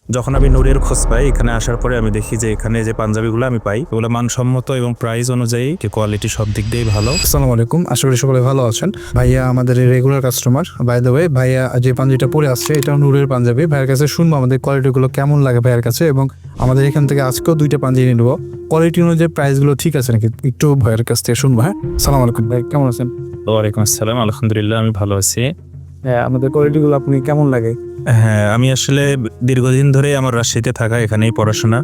যখন আমি নূরের খোঁজ পাই এখানে আসার পরে আমি দেখি যে এখানে যে পাঞ্জাবিগুলো আমি পাই ওগুলো মানসম্মত এবং প্রাইস অনুযায়ী কোয়ালিটি সব দিক দিয়েই ভালো। আসসালামু আলাইকুম, আশা করি সকলে ভালো আছেন। ভাইয়া আমাদের regular customer. By the way, ভাইয়া যে পাঞ্জাবিটা পরে আসছে এটা নূরের পাঞ্জাবি। ভাইয়ের কাছে শুনবো আমাদের কোয়ালিটিগুলো কেমন লাগে ভাইয়ের কাছে, এবং আমাদের এখান থেকে আজকেও 2টা পাঞ্জাবি নিয়ে নেবো। কোয়ালিটি অনুযায়ী প্রাইসগুলো ঠিক আছে নাকি একটু ভাইয়ের কাছ থেকে শুনবো। হ্যাঁ, সালাম আলাইকুম ভাই, কেমন আছেন? ওয়ালাইকুম আসসালাম, আলহামদুলিল্লাহ আমি ভালো আছি। হ্যাঁ, আমাদের কোয়ালিটিগুলো আপনি কেমন লাগে? হ্যাঁ, আমি আসলে দীর্ঘদিন ধরে আমার রাজশাহীতে থাকা, এখানেই পড়াশোনা।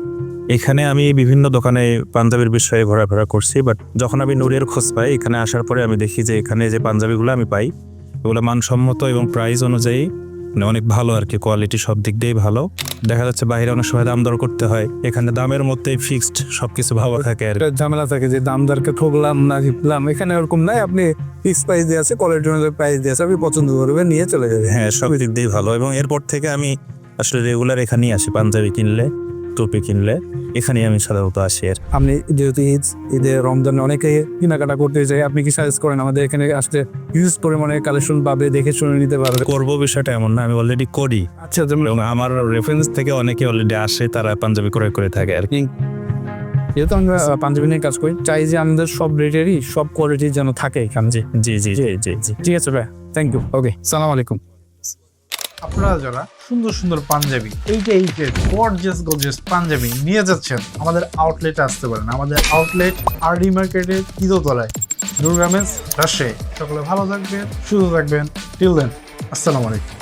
এখানে আমি বিভিন্ন দোকানে পাঞ্জাবির বিষয়ে ঘোরাফেরা করছি, বাট যখন আমি নূরের খোঁজ পাই এখানে আসার পরে আমি দেখি যে এখানে যে পাঞ্জাবিগুলো আমি পাই ওগুলো মানসম্মত এবং প্রাইস অনুযায়ী অনেক ভালো আর কি, কোয়ালিটি সব দিক দিয়েই ভালো। দেখা যাচ্ছে বাইরে অনেক সময় দাম দর করতে হয়, এখানে দামের মধ্যেই ফিক্সড সবকিছু ভালো থাকে আর কি। একটা ঝামেলা থাকে যে দামদারকে ঠকলাম না জিতলাম, এখানে ওরকম নাই। আপনি ফিক্স প্রাইস দিয়ে আছে, কোয়ালিটি অনুযায়ী প্রাইস দিয়ে আছে, আপনি পছন্দ করবেন নিয়ে চলে যাবে। হ্যাঁ, সব দিক দিয়েই ভালো। এবং এরপর থেকে আমি আসলে রেগুলার এখানেই আসি, পাঞ্জাবি কিনলে টুপি কিনলে এখানেই আমি সাধারণত আসি। আর আপনি যেহেতু ঈদে রমজানে অনেকে কেনাকাটা করতে চাই, আপনি কি সাজেস্ট করেন আমাদের এখানে আসতে ইউজ পরিমাণে কালেকশন পাবে, দেখে শুনে নিতে পারবে? করবো বিষয়টা এমন না, আমি অলরেডি করি। আচ্ছা, যেমন এবং আমার রেফারেন্স থেকে অনেকে অলরেডি আসে, তারা পাঞ্জাবি ক্রয় করে থাকে আর কি। যেহেতু আমরা পাঞ্জাবি নিয়ে কাজ করি, চাই যে আমাদের সব রেটেরই সব কোয়ালিটির যেন থাকে এখানে। জি জি জি জি জি জি ঠিক আছে ভাই, থ্যাংক ইউ। ওকে, সালাম আলাইকুম। আপনারা যারা সুন্দর সুন্দর পাঞ্জাবি, গর্জিয়াস পাঞ্জাবি নিয়ে যাচ্ছেন, আমাদের আউটলেটে আসতে পারেন। আমাদের আউটলেট আরডি মার্কেটের তৃতীয়তলায়, নূর গার্মেন্টস, রাজশাহী। সকলে ভালো থাকবেন, সুস্থ থাকবেন। টিল দেন, আসসালামু আলাইকুম।